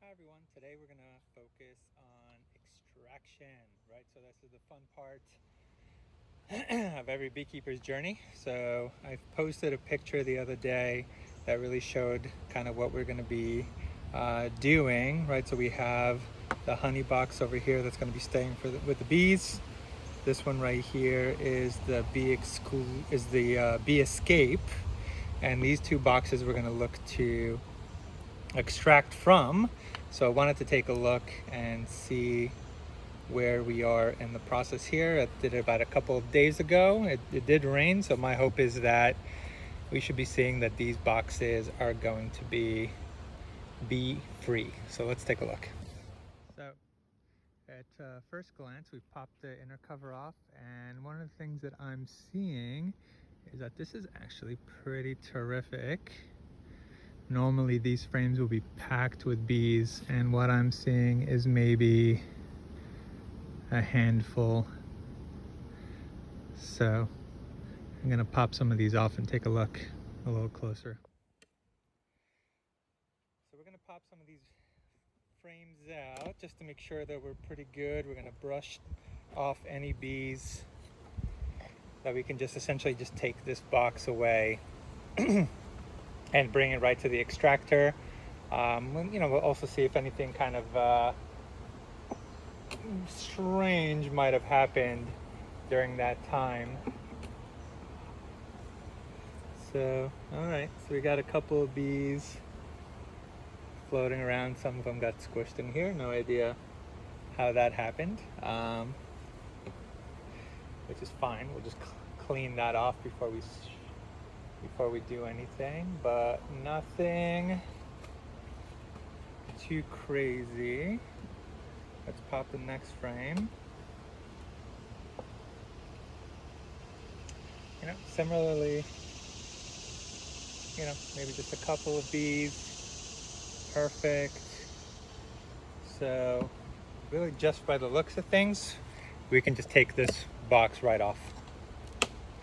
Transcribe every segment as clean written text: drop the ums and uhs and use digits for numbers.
Hi everyone, today we're going to focus on extraction, right? So this is the fun part of every beekeeper's journey. So I posted a picture the other day that really showed kind of what we're going to be doing, right? So we have the honey box over here that's going to be staying with the bees. This one right here is the bee escape, and these two boxes we're going to look to extract from. So I wanted to take a look and see where we are in the process here. I did it about a couple of days ago. It did rain, so my hope is that we should be seeing that these boxes are going to be bee free. So let's take a look. So at first glance, we've popped the inner cover off, and one of the things that I'm seeing is that this is actually pretty terrific. Normally these frames will be packed with bees, and what I'm seeing is maybe a handful. So I'm gonna pop some of these off and take a look a little closer. So we're gonna pop some of these frames out just to make sure that we're pretty good. We're gonna brush off any bees that we can just essentially just take this box away and bring it right to the extractor. We'll also see if anything kind of strange might have happened during that time. So, all right, so we got a couple of bees floating around. Some of them got squished in here. No idea how that happened, which is fine. We'll just clean that off before we do anything, but nothing too crazy. Let's pop the next frame. Similarly, maybe just a couple of bees. Perfect. So really just by the looks of things, we can just take this box right off.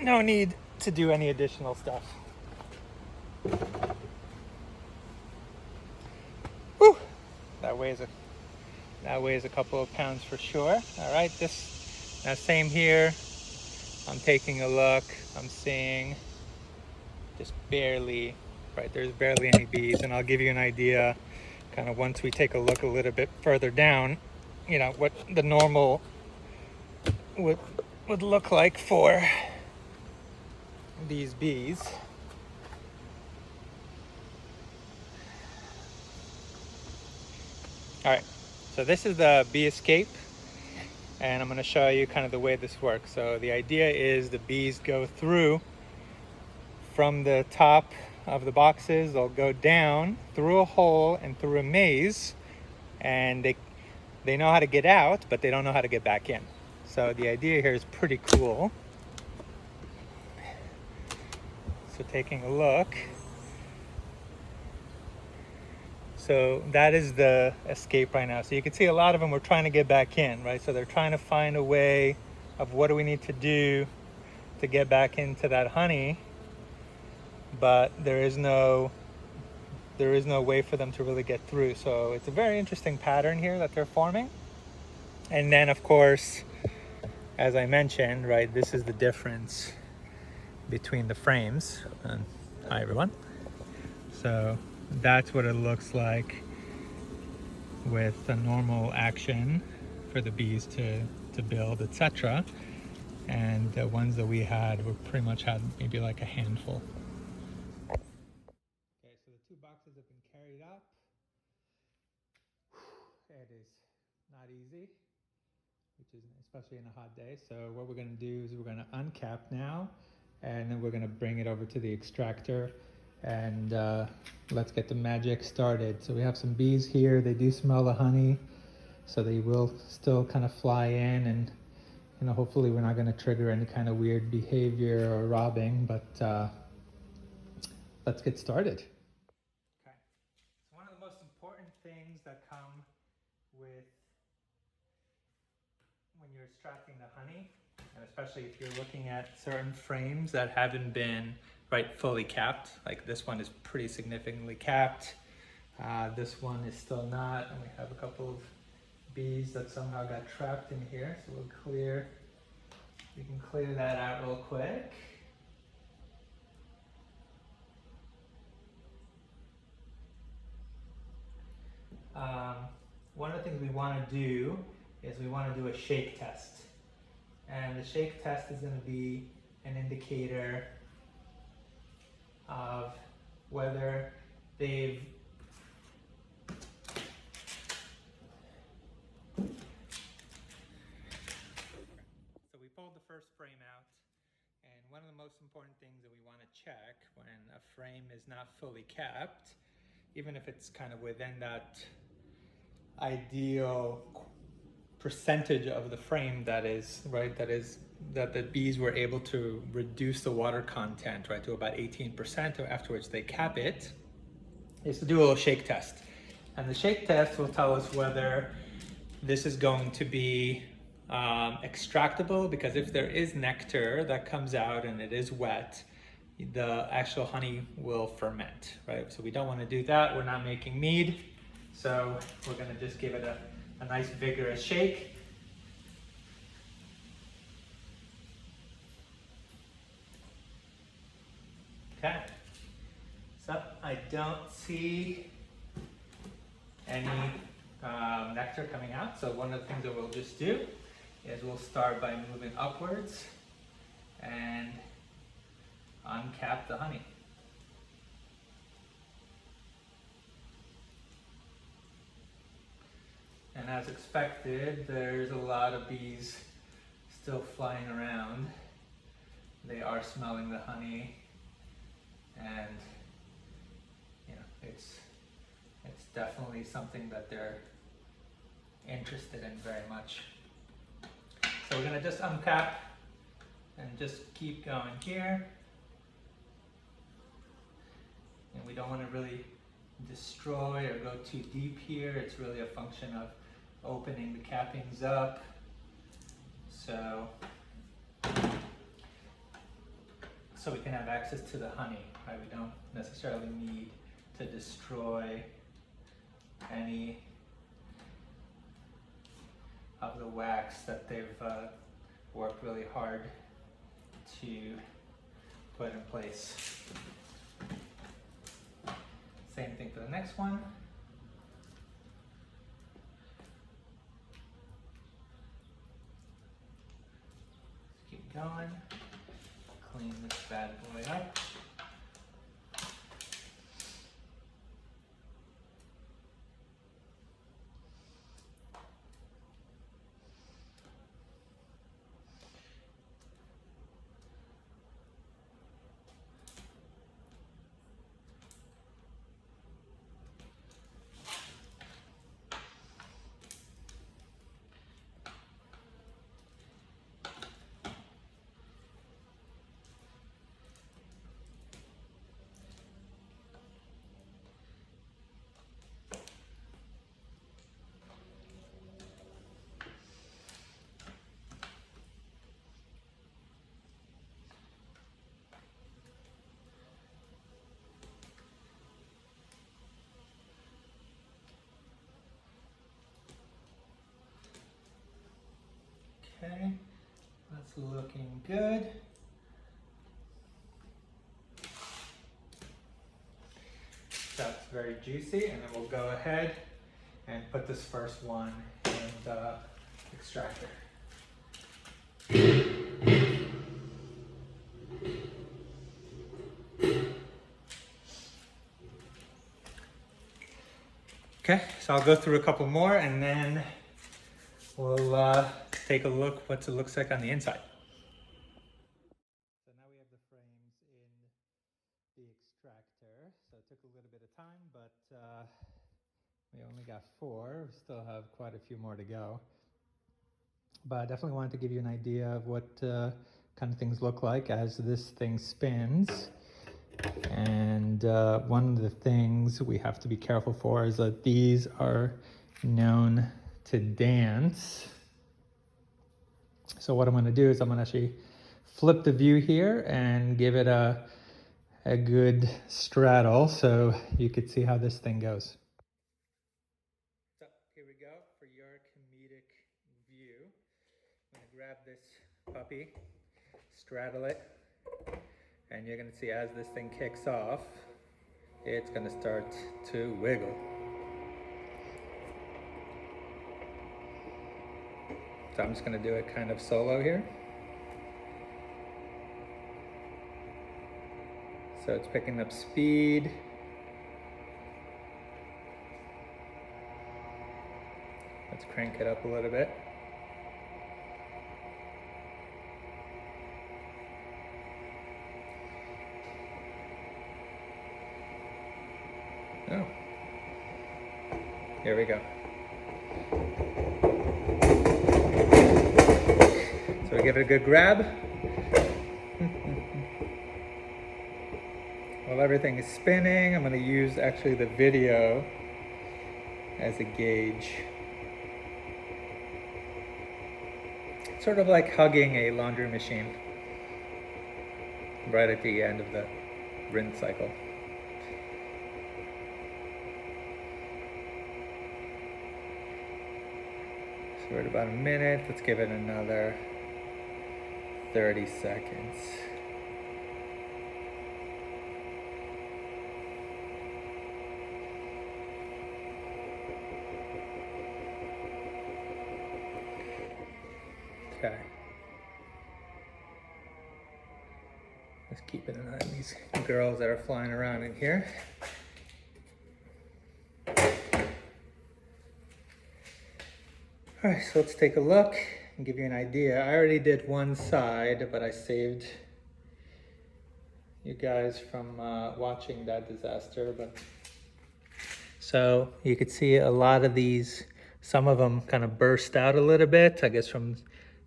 No need to do any additional stuff. Whew, that weighs a couple of pounds for sure. All right, now same here. I'm taking a look. I'm seeing just barely, right, there's barely any bees, and I'll give you an idea kind of once we take a look a little bit further down, what the normal would look like for these bees. All right, so this is the bee escape, and I'm going to show you kind of the way this works. So the idea is the bees go through from the top of the boxes. They'll go down through a hole and through a maze, and they know how to get out, but they don't know how to get back in. So the idea here is pretty cool. So taking a look, so that is the escape right now. So you can see a lot of them were trying to get back in, right? So they're trying to find a way of what do we need to do to get back into that honey, but there is no way for them to really get through. So it's a very interesting pattern here that they're forming. And then of course, as I mentioned, right, this is the difference between the frames. And hi everyone. So that's what it looks like with a normal action for the bees to build, etc. And the ones that we had were pretty much had maybe like a handful. Okay, so the two boxes have been carried up. It is not easy, which is especially in a hot day. So what we're going to do is we're going to uncap now, and then we're going to bring it over to the extractor, and let's get the magic started. So we have some bees here. They do smell the honey, so they will still kind of fly in, and hopefully we're not going to trigger any kind of weird behavior or robbing, but let's get started. Okay, so one of the most important things that come with when you're extracting the honey, and especially if you're looking at certain frames that haven't been fully capped, like this one is pretty significantly capped, This one is still not, and we have a couple of bees that somehow got trapped in here. So we can clear that out real quick. One of the things we want to do is we want to do a shake test. And the shake test is going to be an indicator of whether they've So we pulled the first frame out, and one of the most important things that we want to check when a frame is not fully capped, even if it's kind of within that ideal percentage of the frame that the bees were able to reduce the water content, right, to about 18%, after which they cap it, is to do a little shake test. And the shake test will tell us whether this is going to be extractable, because if there is nectar that comes out and it is wet, the actual honey will ferment, right? So we don't want to do that. We're not making mead. So we're going to just give it a nice vigorous shake. Okay. So I don't see any nectar coming out. So one of the things that we'll just do is we'll start by moving upwards and uncap the honey. And as expected, there's a lot of bees still flying around. They are smelling the honey, and you know, it's definitely something that they're interested in very much. So we're gonna just uncap and just keep going here. And we don't want to really destroy or go too deep here. It's really a function of opening the cappings up. So we can have access to the honey, right? We don't necessarily need to destroy any of the wax that they've worked really hard to put in place. Same thing for the next one. Let's keep going. Clean this bad boy up. Okay, that's looking good. That's very juicy, and then we'll go ahead and put this first one in the extractor. Okay, so I'll go through a couple more and then we'll take a look what it looks like on the inside. So now we have the frames in the extractor. So it took a little bit of time, but we only got 4. We still have quite a few more to go. But I definitely wanted to give you an idea of what kind of things look like as this thing spins. And one of the things we have to be careful for is that these are known to dance. So what I'm going to do is I'm going to actually flip the view here and give it a good straddle so you could see how this thing goes. grab this puppy, straddle it, and you're gonna see as this thing kicks off, it's gonna start to wiggle. So I'm just gonna do it kind of solo here. So it's picking up speed. Let's crank it up a little bit. Oh, here we go. So we give it a good grab. While everything is spinning, I'm going to use actually the video as a gauge. It's sort of like hugging a laundry machine right at the end of the rinse cycle. So we're at about a minute. Let's give it another 30 seconds. Okay. Let's keep an eye on these girls that are flying around in here. All right, so let's take a look and give you an idea. I already did one side, but I saved you guys from watching that disaster. But so you could see a lot of these, some of them kind of burst out a little bit, I guess from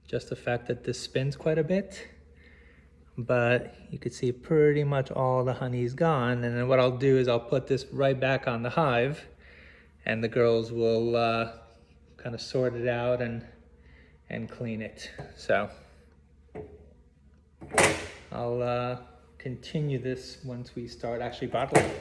just the fact that this spins quite a bit. But you could see pretty much all the honey's gone. And then what I'll do is I'll put this right back on the hive, and the girls will kind of sort it out and clean it. So I'll continue this once we start actually bottling.